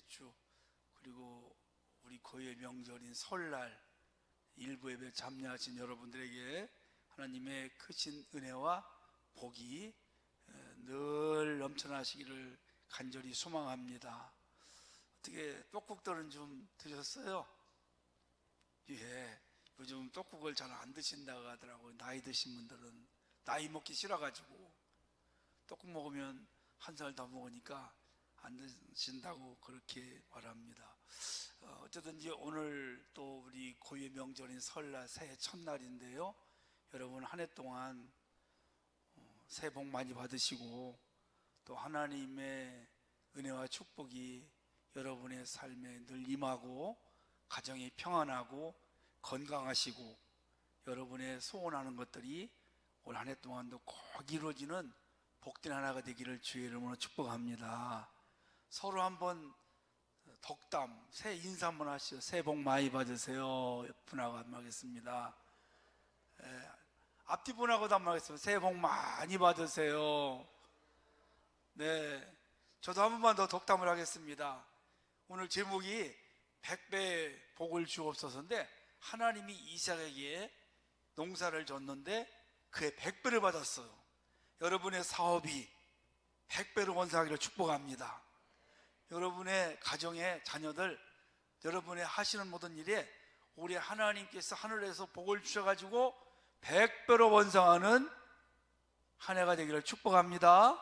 안식주, 그리고 우리 고유의 명절인 설날 일부 예배 참여하신 여러분들에게 하나님의 크신 은혜와 복이 늘 넘쳐나시기를 간절히 소망합니다. 어떻게 떡국들은 좀 드셨어요? 예, 요즘 떡국을 잘 안 드신다고 하더라고요. 나이 드신 분들은 나이 먹기 싫어가지고 떡국 먹으면 한 살 더 먹으니까 안 드신다고 그렇게 말합니다. 어쨌든지 오늘 또 우리 고유의 명절인 설날 새해 첫날인데요, 여러분 한 해 동안 새해 복 많이 받으시고 또 하나님의 은혜와 축복이 여러분의 삶에 늘 임하고 가정이 평안하고 건강하시고 여러분의 소원하는 것들이 올 한 해 동안도 꼭 이루어지는 복된 하나가 되기를 주의 이름으로 축복합니다. 서로 한번 덕담, 새해 인사 한번 하시죠. 새해 복 많이 받으세요. 옆분하고 한번 하겠습니다. 앞뒤 분하고도 한번 하겠습니다. 새해 복 많이 받으세요. 네, 저도 한 번만 더 덕담을 하겠습니다. 오늘 제목이 100배 복을 주옵소서인데, 하나님이 이삭에게 농사를 줬는데 그의 100배를 받았어요. 여러분의 사업이 100배로 원상하기를 축복합니다. 여러분의 가정의 자녀들, 여러분의 하시는 모든 일에 우리 하나님께서 하늘에서 복을 주셔가지고 100배로 원상하는 한 해가 되기를 축복합니다.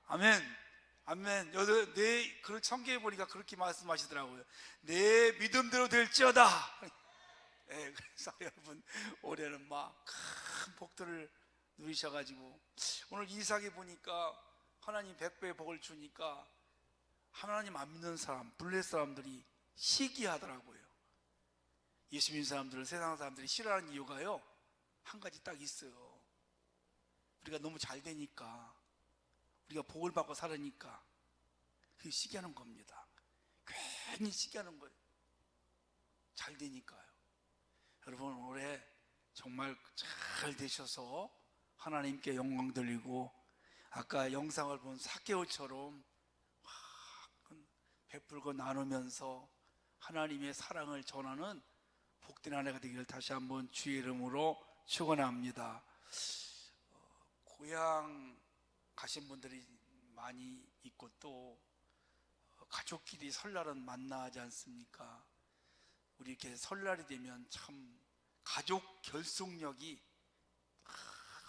아멘. 아멘. 내 성경에 보니까 그렇게 말씀하시더라고요. 내 믿음대로 될지어다. 네, 그래서 여러분 올해는 막 큰 복들을 누리셔가지고, 오늘 이삭이 보니까 하나님 100배의 복을 주니까 하나님 안 믿는 사람, 블레 사람들이 시기하더라고요. 예수 믿는 사람들을 세상 사람들이 싫어하는 이유가요, 한 가지 딱 있어요. 우리가 너무 잘 되니까, 우리가 복을 받고 살으니까 그게 시기하는 겁니다. 괜히 시기하는 거예요. 잘 되니까요. 여러분 올해 정말 잘 되셔서 하나님께 영광 돌리고, 아까 영상을 본 삭개오처럼 베풀고 나누면서 하나님의 사랑을 전하는 복된 한 해가 되기를 다시 한번 주의 이름으로 축원합니다. 고향 가신 분들이 많이 있고 또 가족끼리 설날은 만나지 않습니까? 우리 이렇게 설날이 되면 참 가족 결속력이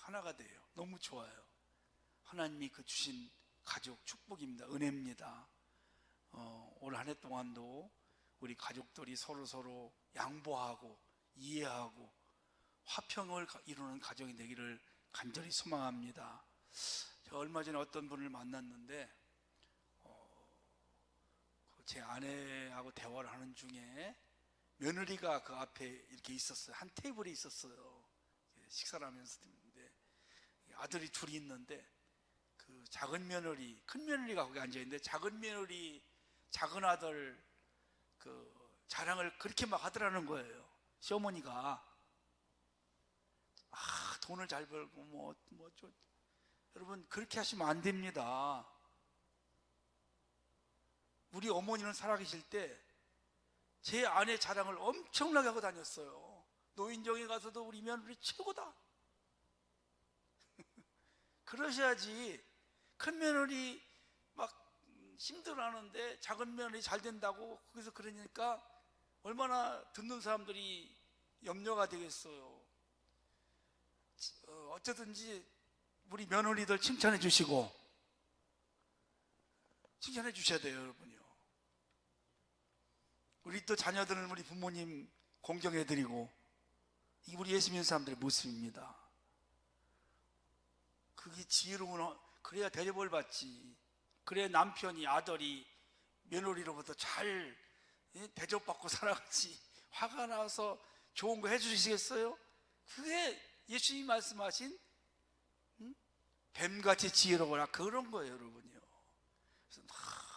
하나가 돼요. 너무 좋아요. 하나님이 그 주신 가족 축복입니다. 은혜입니다. 올 한 해 동안도 우리 가족들이 서로 양보하고 이해하고 화평을 이루는 가정이 되기를 간절히 소망합니다. 제가 얼마 전에 어떤 분을 만났는데 제 아내하고 대화를 하는 중에 며느리가 그 앞에 이렇게 있었어요. 한 테이블에 있었어요. 식사를 하면서. 아들이 둘이 있는데 그 작은 며느리, 큰 며느리가 거기 앉아있는데 작은 며느리, 작은 아들 그 자랑을 그렇게 막 하더라는 거예요. 시어머니가 돈을 잘 벌고 여러분 그렇게 하시면 안 됩니다. 우리 어머니는 살아계실 때 제 아내 자랑을 엄청나게 하고 다녔어요. 노인정에 가서도 우리 며느리 최고다. 그러셔야지. 큰 며느리 막 힘들어하는데 작은 며느리 잘 된다고 거기서 그러니까 얼마나 듣는 사람들이 염려가 되겠어요. 어쨌든지 우리 며느리들 칭찬해 주시고 칭찬해 주셔야 돼요, 여러분요. 우리 또 자녀들은 우리 부모님 공경해 드리고, 이게 우리 예수 믿는 사람들의 모습입니다. 그게 지혜로운, 그래야 대접을 받지. 그래야 남편이, 아들이 며느리로부터 잘 대접받고 살아가지. 화가 나서 좋은 거 해주시겠어요? 그게 예수님이 말씀하신 뱀같이 지혜로워라, 그런 거예요, 여러분요. 그래서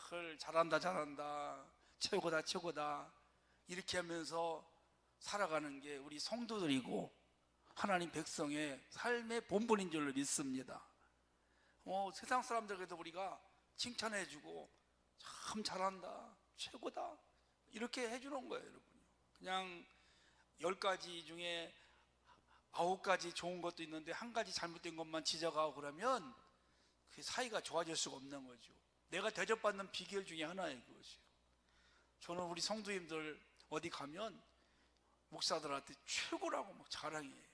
늘 잘한다 최고다 이렇게 하면서 살아가는 게 우리 성도들이고 하나님 백성의 삶의 본분인 줄로 믿습니다. 세상 사람들에게도 우리가 칭찬해주고 참 잘한다, 최고다. 이렇게 해주는 거예요, 여러분. 그냥 10가지 중에 9가지 좋은 것도 있는데 한 가지 잘못된 것만 지적하고 그러면 그 사이가 좋아질 수가 없는 거죠. 내가 대접받는 비결 중에 하나예요, 그것이요. 저는 우리 성도님들 어디 가면 목사들한테 최고라고 막 자랑해요.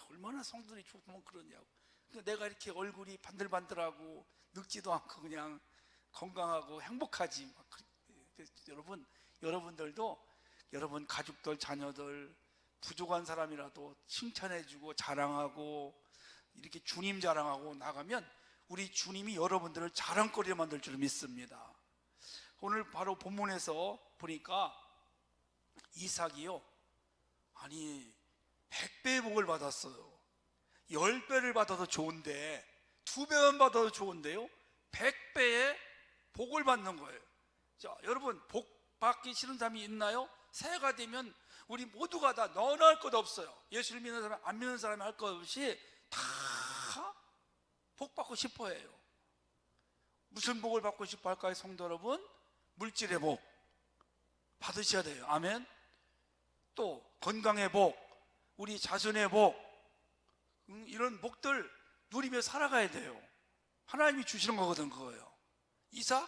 얼마나 성도들이 좋으면 그러냐고. 근데 내가 이렇게 얼굴이 반들반들하고 늙지도 않고 그냥 건강하고 행복하지. 여러분들도 여러분 가족들, 자녀들 부족한 사람이라도 칭찬해주고 자랑하고 이렇게 주님 자랑하고 나가면 우리 주님이 여러분들을 자랑거리로 만들 줄 믿습니다. 오늘 바로 본문에서 보니까 이삭이요, 아니 100배의 복을 받았어요. 10배를 받아도 좋은데 2배만 받아도 좋은데요, 100배의 복을 받는 거예요. 자, 여러분, 복 받기 싫은 사람이 있나요? 새해가 되면 우리 모두가 다 너나 할 것 없어요. 예수를 믿는 사람, 안 믿는 사람이 할 것 없이 다 복 받고 싶어 해요. 무슨 복을 받고 싶어 할까요, 성도 여러분? 물질의 복 받으셔야 돼요. 아멘. 또 건강의 복, 우리 자손의 복, 이런 복들 누리며 살아가야 돼요. 하나님이 주시는 거거든. 그거예요. 이삭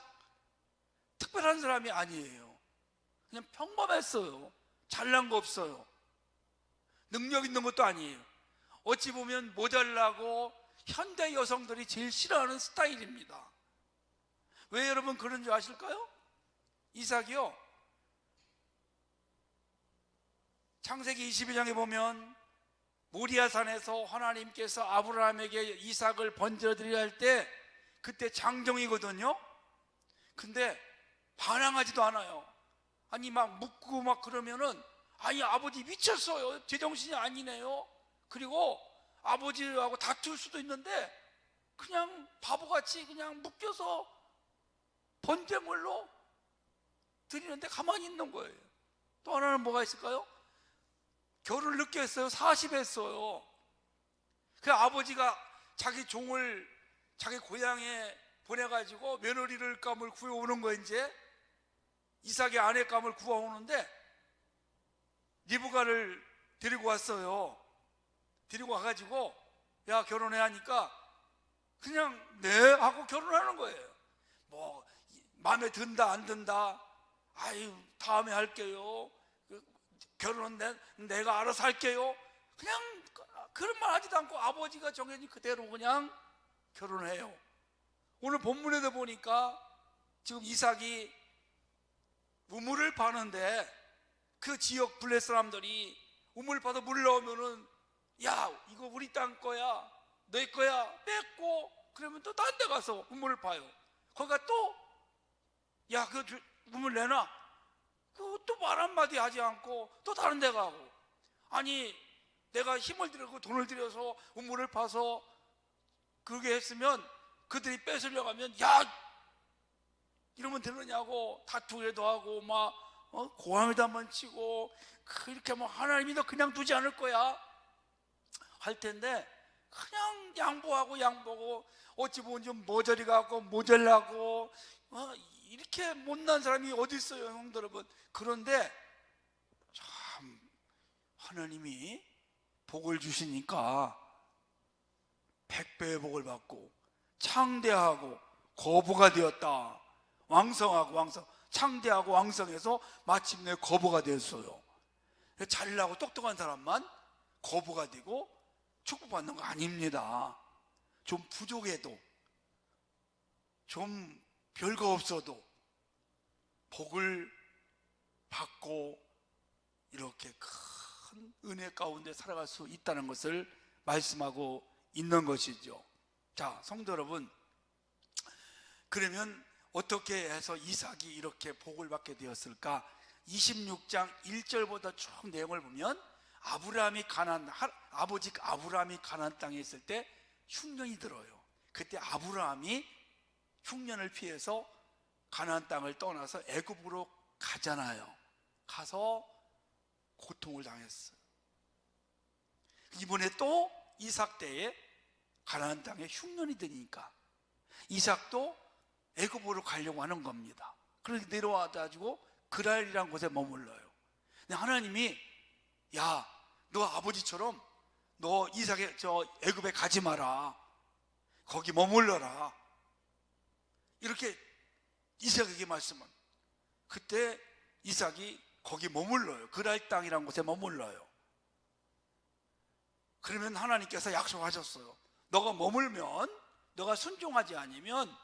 특별한 사람이 아니에요. 그냥 평범했어요. 잘난 거 없어요. 능력 있는 것도 아니에요. 어찌 보면 모자라고 현대 여성들이 제일 싫어하는 스타일입니다. 왜 여러분 그런 줄 아실까요? 이삭이요, 창세기 22장에 보면 모리아산에서 하나님께서 아브라함에게 이삭을 번져드리려 할 때 그때 장정이거든요. 근데 반항하지도 않아요. 아니 막 묻고 막 그러면은, 아니 아버지 미쳤어요, 제정신이 아니네요. 그리고 아버지하고 다툴 수도 있는데 그냥 바보같이 그냥 묶여서 번제물로 드리는데 가만히 있는 거예요. 또 하나는 뭐가 있을까요? 결혼을 늦게 했어요. 40 했어요. 그 아버지가 자기 종을 자기 고향에 보내가지고 며느리를 감을 구해오는 거, 이제 이삭의 아내 감을 구해오는데 리브가를 데리고 왔어요. 데리고 와가지고 야 결혼해 하니까 그냥 네 하고 결혼하는 거예요. 뭐 마음에 든다 안 든다, 아유 다음에 할게요, 결혼은 내가 알아서 할게요, 그냥 그런 말 하지도 않고 아버지가 정해진 그대로 그냥 결혼해요. 오늘 본문에도 보니까 지금 이삭이 우물을 파는데 그 지역 블레 사람들이 우물 파도 물 나오면은 야 이거 우리 땅 거야, 내 거야 뺏고, 그러면 또 딴 데 가서 우물을 파요. 거기가 또 야 그 우물 내놔, 또 말 한마디 하지 않고 또 다른 데 가고. 아니 내가 힘을 들이고 돈을 들여서 우물을 파서 그렇게 했으면 그들이 뺏으려고 하면 야 이러면 되느냐고 다투기도 하고 막 고함에도 한번 치고 그렇게 뭐 하나님이 너 그냥 두지 않을 거야 할 텐데 그냥 양보하고 어찌 보면 좀 모자리 가고 모자라고 이렇게 못난 사람이 어디 있어요, 형들 여러분. 그런데 참 하나님이 복을 주시니까 100배의 복을 받고 창대하고 거부가 되었다. 왕성하고 창대하고 왕성해서 마침내 거부가 되었어요. 잘나고 똑똑한 사람만 거부가 되고 축복받는 거 아닙니다. 좀 부족해도 좀 별거 없어도 복을 받고 이렇게 큰 은혜 가운데 살아갈 수 있다는 것을 말씀하고 있는 것이죠. 자, 성도 여러분, 그러면 어떻게 해서 이삭이 이렇게 복을 받게 되었을까? 26장 1절보다 쭉 내용을 보면 아버지 아브라함이 가나안 땅에 있을 때 흉년이 들어요. 그때 아브라함이 흉년을 피해서 가나안 땅을 떠나서 애굽으로 가잖아요. 가서 고통을 당했어요. 이번에 또 이삭 때에 가나안 땅에 흉년이 드니까 이삭도 애굽으로 가려고 하는 겁니다. 그렇게 내려와가지고 그랄이라는 곳에 머물러요. 근데 하나님이 야, 너 아버지처럼 너 이삭의 애굽에 가지 마라. 거기 머물러라. 이렇게 이삭에게 말씀은, 그때 이삭이 거기 머물러요. 그랄 땅이라는 곳에 머물러요. 그러면 하나님께서 약속하셨어요. 너가 머물면, 너가 순종하지 않으면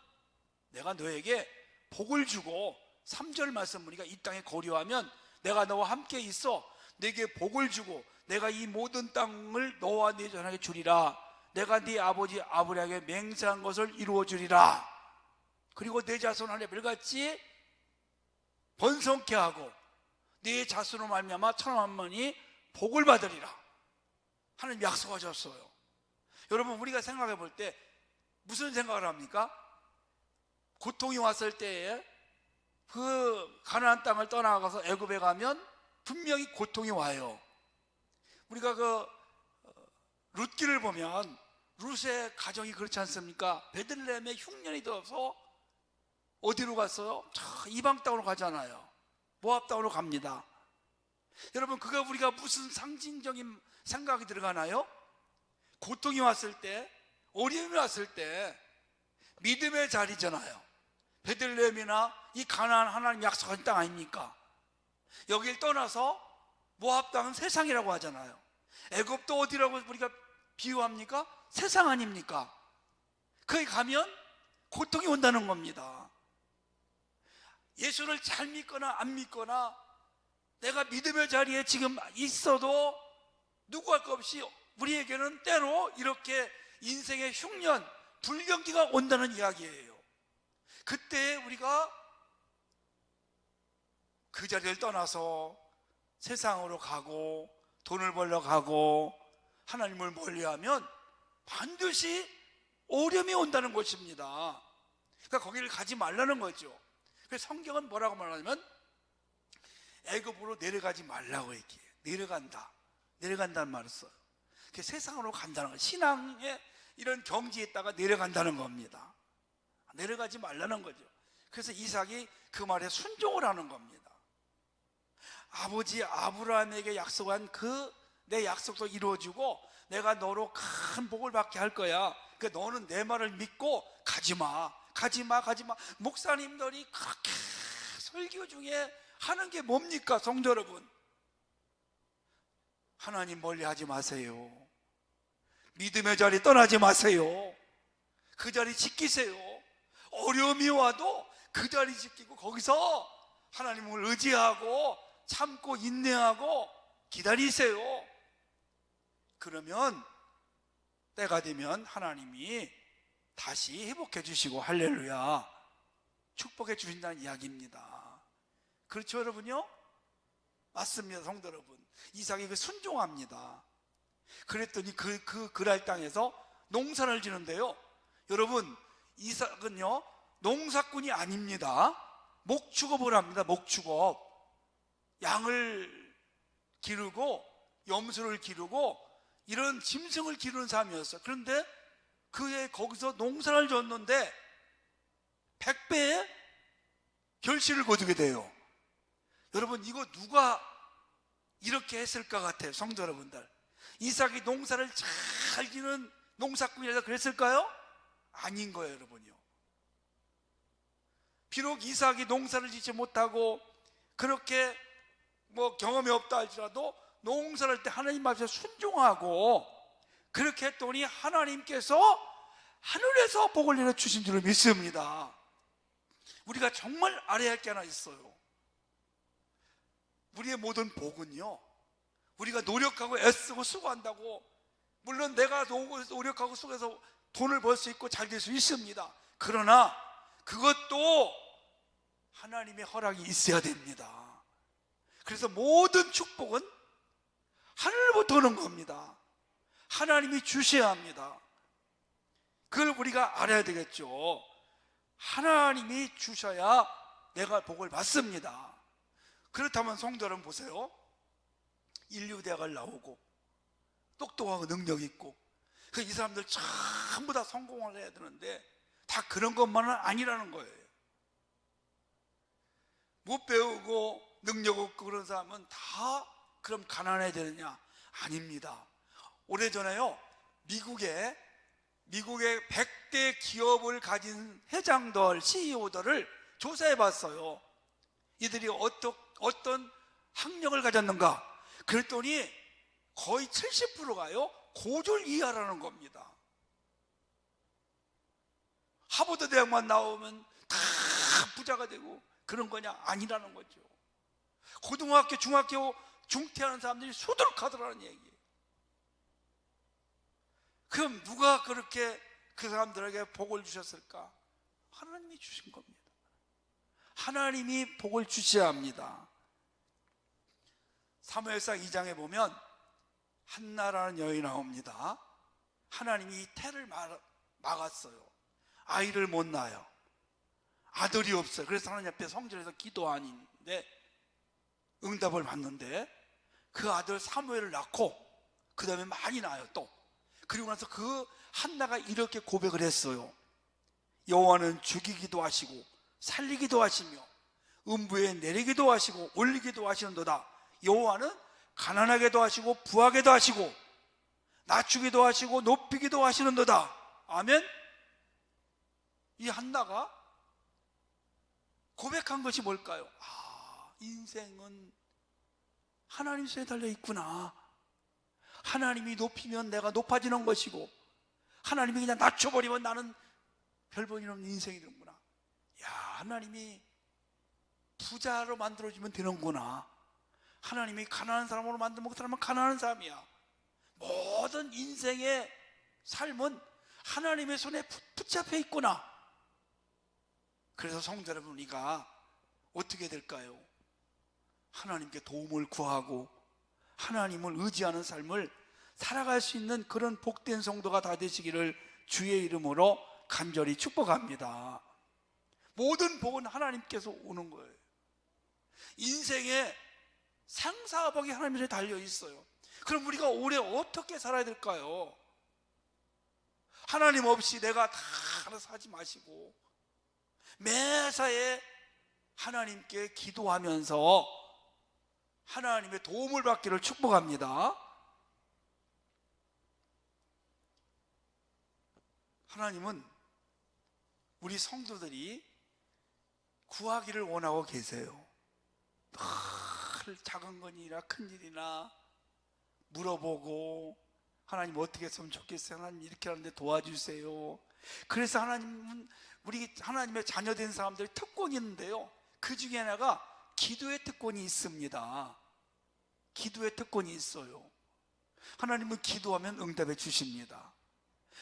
내가 너에게 복을 주고, 3절 말씀 보니까 이 땅에 거류하면 내가 너와 함께 있어 네게 복을 주고 내가 이 모든 땅을 너와 네 자손에게 주리라. 내가 네 아버지 아브라함에게 맹세한 것을 이루어 주리라. 그리고 내 자손 안에 별같이 번성케 하고 네 자손으로 말미암아 천만만이 복을 받으리라. 하나님 약속하셨어요. 여러분, 우리가 생각해 볼 때 무슨 생각을 합니까? 고통이 왔을 때에 그 가나안 땅을 떠나가서 애굽에 가면 분명히 고통이 와요. 우리가 그 룻기를 보면 룻의 가정이 그렇지 않습니까? 베들레헴에 흉년이 들어서 어디로 갔어요? 이방 땅으로 가잖아요. 모압 땅으로 갑니다. 여러분, 그거 우리가 무슨 상징적인 생각이 들어가나요? 고통이 왔을 때, 어려움이 왔을 때 믿음의 자리잖아요. 베들레헴이나 이 가나안, 하나님 약속한 땅 아닙니까? 여길 떠나서 모압 땅은 세상이라고 하잖아요. 애굽도 어디라고 우리가 비유합니까? 세상 아닙니까? 거기 가면 고통이 온다는 겁니다. 예수를 잘 믿거나 안 믿거나 내가 믿음의 자리에 지금 있어도 누구 할 것 없이 우리에게는 때로 이렇게 인생의 흉년, 불경기가 온다는 이야기예요. 그때 우리가 그 자리를 떠나서 세상으로 가고 돈을 벌러 가고 하나님을 멀리하면 반드시 어려움이 온다는 것입니다. 그러니까 거기를 가지 말라는 거죠. 그래서 성경은 뭐라고 말하냐면 애굽으로 내려가지 말라고 얘기해요. 내려간다는 말을 써요. 세상으로 간다는 거예요. 신앙의 이런 경지에 있다가 내려간다는 겁니다. 내려가지 말라는 거죠. 그래서 이삭이 그 말에 순종을 하는 겁니다. 아버지 아브라함에게 약속한 그 내 약속도 이루어지고 내가 너로 큰 복을 받게 할 거야. 그러니까 너는 내 말을 믿고 가지마. 목사님들이 그렇게 설교 중에 하는 게 뭡니까, 성도 여러분? 하나님 멀리 하지 마세요. 믿음의 자리 떠나지 마세요. 그 자리 지키세요. 어려움이 와도 그 자리 지키고 거기서 하나님을 의지하고 참고 인내하고 기다리세요. 그러면 때가 되면 하나님이 다시 회복해 주시고 할렐루야 축복해 주신다는 이야기입니다. 그렇죠, 여러분요? 맞습니다, 성도 여러분. 이삭이 그 순종합니다. 그랬더니 그랄 땅에서 농사를 지는데요, 여러분, 이삭은요 농사꾼이 아닙니다. 목축업을 합니다. 목축업. 양을 기르고 염소를 기르고 이런 짐승을 기르는 사람이었어요. 그런데 그에 거기서 농사를 졌는데 100배의 결실을 거두게 돼요. 여러분, 이거 누가 이렇게 했을까 같아요, 성도 여러분들. 이삭이 농사를 잘 지는 농사꾼이라서 그랬을까요? 아닌 거예요, 여러분요. 비록 이삭이 농사를 짓지 못하고 그렇게 경험이 없다 할지라도 농사를 할 때 하나님 앞에 순종하고 그렇게 했더니 하나님께서 하늘에서 복을 내려 주신 줄을 믿습니다. 우리가 정말 알아야 할 게 하나 있어요. 우리의 모든 복은요, 우리가 노력하고 애쓰고 수고한다고, 물론 내가 노력하고 수고해서 돈을 벌 수 있고 잘 될 수 있습니다. 그러나 그것도 하나님의 허락이 있어야 됩니다. 그래서 모든 축복은 하늘로부터 오는 겁니다. 하나님이 주셔야 합니다. 그걸 우리가 알아야 되겠죠. 하나님이 주셔야 내가 복을 받습니다. 그렇다면 성도 여러분 보세요. 인류대학을 나오고 똑똑하고 능력 있고 이 사람들 전부 다 성공을 해야 되는데 다 그런 것만은 아니라는 거예요. 못 배우고 능력 없고 그런 사람은 다 그럼 가난해야 되느냐? 아닙니다. 오래전에요, 미국의 100대 기업을 가진 회장들, CEO들을 조사해 봤어요. 이들이 어떤 학력을 가졌는가? 그랬더니 거의 70%가요 고졸 이하라는 겁니다. 하버드 대학만 나오면 다 부자가 되고 그런 거냐? 아니라는 거죠. 고등학교, 중학교 중퇴하는 사람들이 수두룩하더라는 얘기예요. 그럼 누가 그렇게 그 사람들에게 복을 주셨을까? 하나님이 주신 겁니다. 하나님이 복을 주셔야 합니다. 사무엘상 2장에 보면 한나라는 여인이 나옵니다. 하나님이 이 태를 막았어요. 아이를 못 낳아요. 아들이 없어요. 그래서 하나님 앞에 성전에서 기도하는데 응답을 받는데 그 아들 사무엘을 낳고 그 다음에 많이 낳아요. 또 그리고 나서 그 한나가 이렇게 고백을 했어요. 여호와는 죽이기도 하시고 살리기도 하시며 음부에 내리기도 하시고 올리기도 하시는도다. 여호와는 가난하게도 하시고 부하게도 하시고 낮추기도 하시고 높이기도 하시는도다. 아멘. 이 한나가 고백한 것이 뭘까요? 인생은 하나님 손에 달려 있구나. 하나님이 높이면 내가 높아지는 것이고 하나님이 그냥 낮춰버리면 나는 별 볼 일 없는 인생이 되는구나. 야, 하나님이 부자로 만들어주면 되는구나. 하나님이 가난한 사람으로 만들면 그 사람은 가난한 사람이야. 모든 인생의 삶은 하나님의 손에 붙잡혀 있구나. 그래서 성도 여러분, 우리가 어떻게 될까요? 하나님께 도움을 구하고 하나님을 의지하는 삶을 살아갈 수 있는 그런 복된 성도가 다 되시기를 주의 이름으로 간절히 축복합니다. 모든 복은 하나님께서 오는 거예요. 인생의 생사복이 하나님 손에 달려 있어요. 그럼 우리가 올해 어떻게 살아야 될까요? 하나님 없이 내가 다 알아서 하지 마시고 매사에 하나님께 기도하면서 하나님의 도움을 받기를 축복합니다. 하나님은 우리 성도들이 구하기를 원하고 계세요. 늘 작은 건이나 큰 일이나 물어보고 하나님 어떻게 했으면 좋겠어요. 하나님 이렇게 하는데 도와주세요. 그래서 하나님은 우리 하나님의 자녀된 사람들이 특권이 있는데요, 그 중에 하나가 기도의 특권이 있습니다. 기도의 특권이 있어요. 하나님은 기도하면 응답해 주십니다.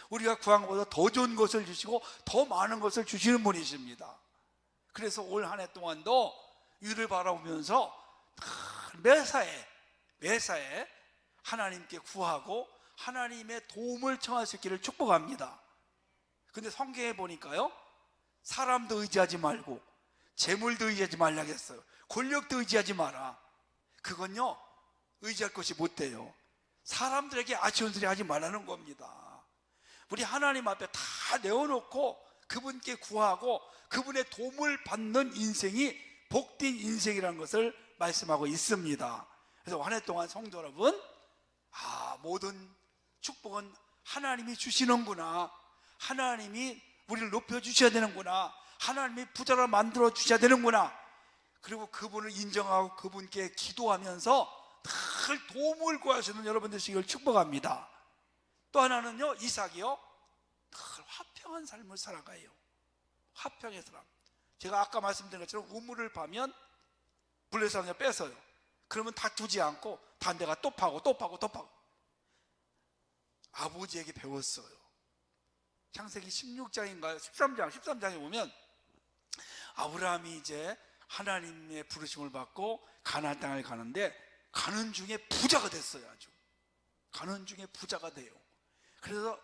우리가 구한 것보다 더 좋은 것을 주시고 더 많은 것을 주시는 분이십니다. 그래서 올 한 해 동안도 위를 바라보면서 매사에 하나님께 구하고 하나님의 도움을 청할 수 있기를 축복합니다. 근데 성경에 보니까요, 사람도 의지하지 말고 재물도 의지하지 말라 했어요. 권력도 의지하지 마라. 그건요, 의지할 것이 못 돼요. 사람들에게 아쉬운 소리 하지 말라는 겁니다. 우리 하나님 앞에 다 내어놓고 그분께 구하고 그분의 도움을 받는 인생이 복된 인생이라는 것을 말씀하고 있습니다. 그래서 한 해 동안 성도 여러분, 모든 축복은 하나님이 주시는구나. 하나님이 우리를 높여주셔야 되는구나. 하나님이 부자로 만들어 주셔야 되는구나. 그리고 그분을 인정하고 그분께 기도하면서 늘 도움을 구하시는 여러분 되시길 축복합니다. 또 하나는요, 이삭이요, 늘 화평한 삶을 살아가요. 화평의 사람. 제가 아까 말씀드린 것처럼 우물을 파면 블레셋을 뺏어요. 그러면 다투지 않고 단대가 또 파고 아버지에게 배웠어요. 창세기 16장인가요? 13장에 보면 아브라함이 이제 하나님의 부르심을 받고 가나안 땅을 가는데 가는 중에 부자가 됐어요. 아주 가는 중에 부자가 돼요. 그래서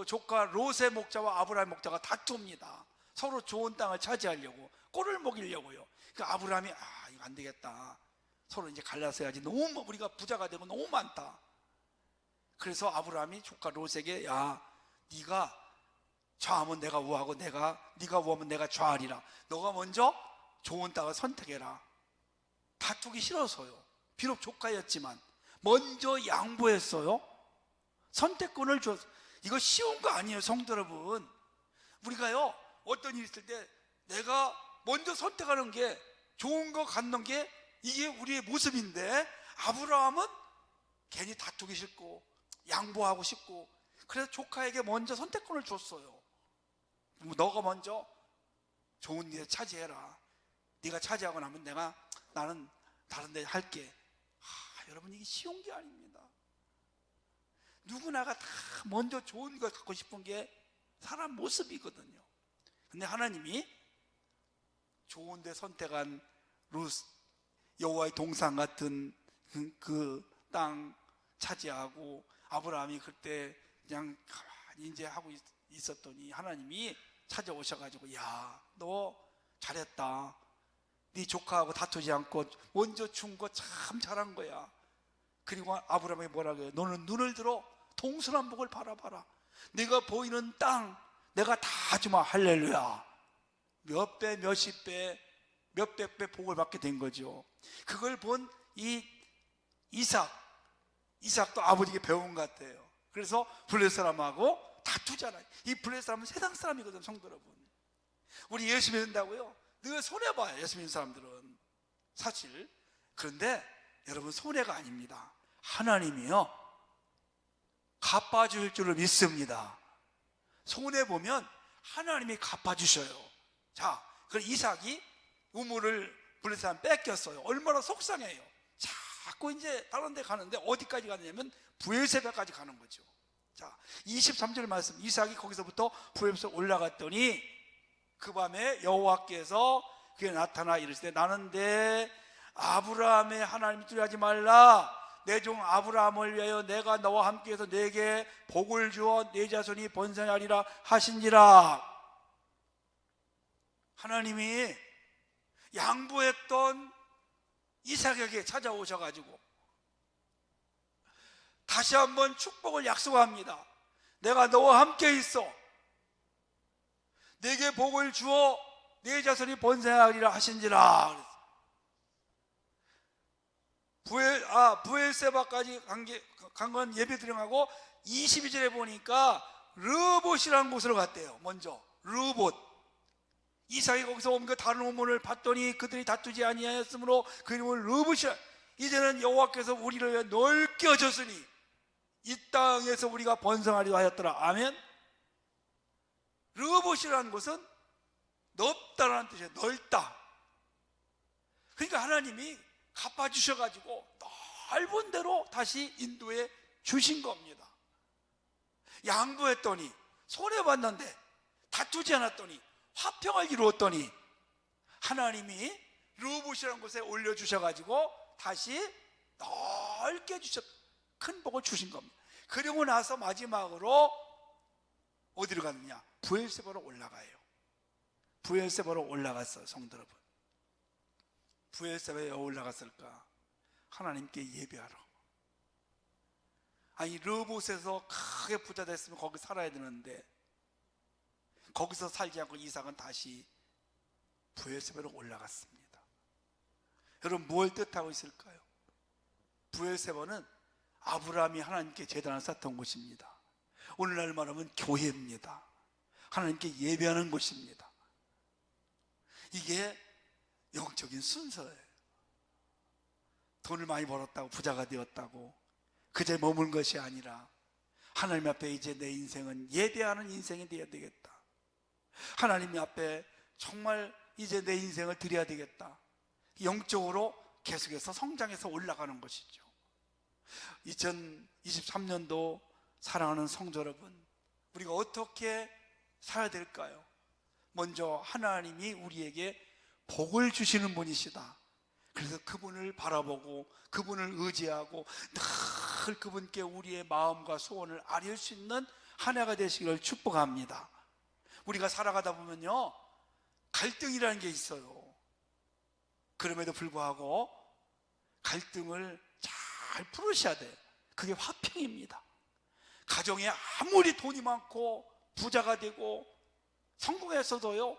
조카 롯의 목자와 아브라함의 목자가 다툽니다. 서로 좋은 땅을 차지하려고, 꼴을 먹이려고요. 그러니까 아브라함이 이거 안 되겠다, 서로 이제 갈라서 해야지, 너무 우리가 부자가 되고 너무 많다. 그래서 아브라함이 조카 롯에게, 야, 네가 좌하면 내가 우하고 네가 우하면 내가 좌하리라. 너가 먼저 좋은 딸을 선택해라. 다투기 싫어서요. 비록 조카였지만 먼저 양보했어요. 선택권을 줬어요. 이거 쉬운 거 아니에요, 성도 여러분. 우리가요, 어떤 일이 있을 때 내가 먼저 선택하는 게, 좋은 거 갖는 게 이게 우리의 모습인데, 아브라함은 괜히 다투기 싫고 양보하고 싶고, 그래서 조카에게 먼저 선택권을 줬어요. 너가 먼저 좋은 데 차지해라. 네가 차지하고 나면 나는 다른 데 할게. 여러분, 이게 쉬운 게 아닙니다. 누구나가 다 먼저 좋은 걸 갖고 싶은 게 사람 모습이거든요. 근데 하나님이 좋은 데 선택한 루스, 여호와의 동상 같은 그 땅 차지하고, 아브라함이 그때 그냥 가만히 이제 하고 있었더니 하나님이 찾아오셔가지고, 야, 너 잘했다. 네 조카하고 다투지 않고 먼저 준 거 참 잘한 거야. 그리고 아브라함이 뭐라고 해요? 너는 눈을 들어 동서남북을 바라봐라. 네가 보이는 땅 내가 다 주마. 할렐루야. 몇 배, 몇십 배, 몇백 배 복을 받게 된 거죠. 그걸 본 이 이삭도 아버지에게 배운 것 같아요. 그래서 블레 사람하고 다투잖아요. 이 블레 사람은 세상 사람이거든, 성도 여러분. 우리 예수 믿는다고요? 늘 손해봐요, 예수 믿는 사람들은 사실. 그런데 여러분, 손해가 아닙니다. 하나님이요, 갚아줄 줄을 믿습니다. 손해보면 하나님이 갚아주셔요. 자, 그럼 이삭이 우물을 블레 사람 뺏겼어요. 얼마나 속상해요. 자꾸 이제 다른 데 가는데 어디까지 가느냐면 부엘세바까지 가는 거죠. 자, 23절 말씀, 이삭이 거기서부터 부엘세바 올라갔더니 그 밤에 여호와께서 그에 나타나 이르시되, 나는 내 아브라함의 하나님 두려워하지 말라. 내 종 아브라함을 위하여 내가 너와 함께해서 내게 복을 주어 내 자손이 번성하리라 하신지라. 하나님이 양보했던 이삭에게 찾아오셔가지고 다시 한번 축복을 약속합니다. 내가 너와 함께 있어. 내게 복을 주어 내 자손이 번성하리라 하신지라. 부엘세바까지 간 건 예배 드림하고 22절에 보니까 르봇이라는 곳으로 갔대요. 먼저 르봇. 이삭이 거기서 온 그 다른 우물을 봤더니 그들이 다투지 아니하였으므로 그 이름을 르봇이라. 이제는 여호와께서 우리를 위해 넓게 하셨으니 이 땅에서 우리가 번성하리라 하였더라. 아멘. 르봇이라는 곳은 넓다라는 뜻이에요. 넓다. 그러니까 하나님이 갚아주셔가지고 넓은 데로 다시 인도해 주신 겁니다. 양보했더니, 손해봤는데 다투지 않았더니, 화평을 이루었더니 하나님이 르봇이라는 곳에 올려주셔가지고 다시 넓게 주셨, 큰 복을 주신 겁니다. 그리고 나서 마지막으로 어디로 갔느냐? 부엘세바로 올라가요. 부엘세바로 올라갔어요, 성도 여러분. 부엘세바에 올라갔을까? 하나님께 예배하러. 아니, 르봇에서 크게 부자 됐으면 거기 살아야 되는데 거기서 살지 않고 이삭은 다시 부엘세바로 올라갔습니다. 여러분, 뭘 뜻하고 있을까요? 부엘세바는 아브라함이 하나님께 제단을 쌓던 곳입니다. 오늘날 말하면 교회입니다. 하나님께 예배하는 곳입니다. 이게 영적인 순서예요. 돈을 많이 벌었다고 부자가 되었다고 그저 머문 것이 아니라 하나님 앞에 이제 내 인생은 예배하는 인생이 되어야 되겠다. 하나님 앞에 정말 이제 내 인생을 드려야 되겠다. 영적으로 계속해서 성장해서 올라가는 것이죠. 2023년도 사랑하는 성도 여러분, 우리가 어떻게 살아야 될까요? 먼저 하나님이 우리에게 복을 주시는 분이시다. 그래서 그분을 바라보고 그분을 의지하고 늘 그분께 우리의 마음과 소원을 아뢰을 수 있는 한 해가 되시기를 축복합니다. 우리가 살아가다 보면요, 갈등이라는 게 있어요. 그럼에도 불구하고 갈등을 잘 풀으셔야 돼요. 그게 화평입니다. 가정에 아무리 돈이 많고 부자가 되고 성공했어도요,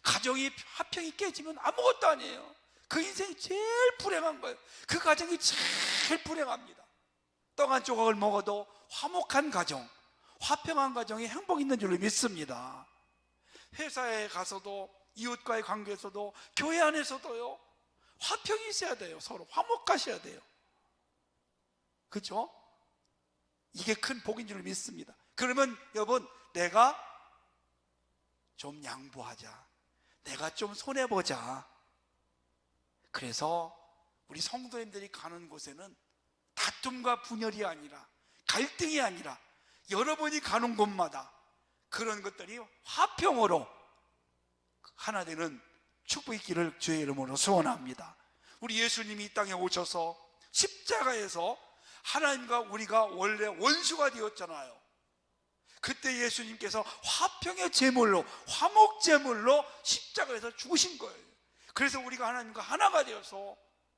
가정이 화평이 깨지면 아무것도 아니에요. 그 인생이 제일 불행한 거예요. 그 가정이 제일 불행합니다. 떡 한 조각을 먹어도 화목한 가정, 화평한 가정이 행복 있는 줄로 믿습니다. 회사에 가서도, 이웃과의 관계에서도, 교회 안에서도요, 화평이 있어야 돼요. 서로 화목하셔야 돼요. 그렇죠? 이게 큰 복인 줄로 믿습니다. 그러면 여러분, 내가 좀 양보하자, 내가 좀 손해보자. 그래서 우리 성도님들이 가는 곳에는 다툼과 분열이 아니라, 갈등이 아니라, 여러분이 가는 곳마다 그런 것들이 화평으로 하나 되는 축복이 있기를 주의 이름으로 소원합니다. 우리 예수님이 이 땅에 오셔서 십자가에서 하나님과 우리가 원래 원수가 되었잖아요. 그때 예수님께서 화평의 제물로, 화목 제물로 십자가에서 죽으신 거예요. 그래서 우리가 하나님과 하나가 되어서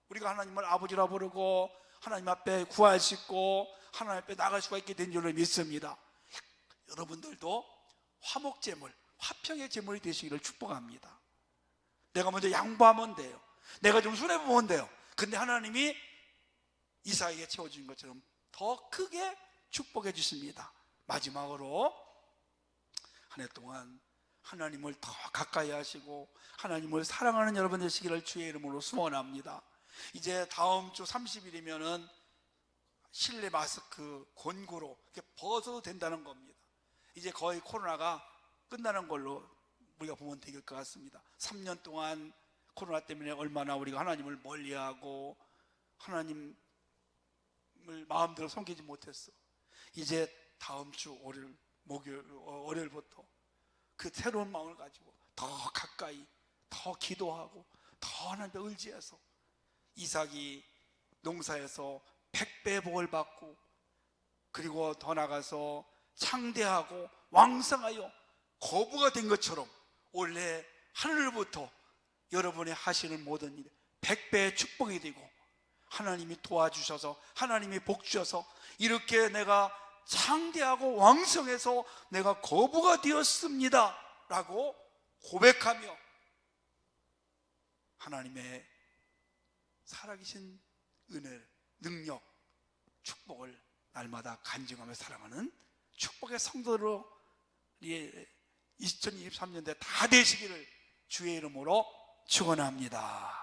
우리가 하나님을 아버지라 부르고 하나님 앞에 구할 수 있고 하나님 앞에 나갈 수가 있게 된 줄로 믿습니다. 여러분들도 화목 제물, 화평의 제물이 되시기를 축복합니다. 내가 먼저 양보하면 돼요. 내가 좀 손해보면 돼요. 근데 하나님이 이삭에게 채워준 것처럼 더 크게 축복해 주십니다. 마지막으로 한 해 동안 하나님을 더 가까이 하시고 하나님을 사랑하는 여러분 되시기를 주의 이름으로 소원합니다. 이제 다음 주 30일이면은 실내 마스크 권고로 이렇게 벗어도 된다는 겁니다. 이제 거의 코로나가 끝나는 걸로 우리가 보면 될 것 같습니다. 3년 동안 코로나 때문에 얼마나 우리가 하나님을 멀리하고 하나님을 마음대로 섬기지 못했어. 이제 다음 주 월요일, 목요일, 월요일부터 그 새로운 마음을 가지고 더 가까이, 더 기도하고 더 하나님께 의지해서 이삭이 농사에서 100배 복을 받고 그리고 더 나가서 창대하고 왕성하여 거부가 된 것처럼 원래 하늘로부터 여러분이 하시는 모든 일 100배의 축복이 되고 하나님이 도와주셔서 하나님이 복 주셔서 이렇게 내가 창대하고 왕성해서 내가 거부가 되었습니다 라고 고백하며 하나님의 살아계신 은혜, 능력, 축복을 날마다 간증하며 살아가는 축복의 성도로 2023년대 다 되시기를 주의 이름으로 축원합니다.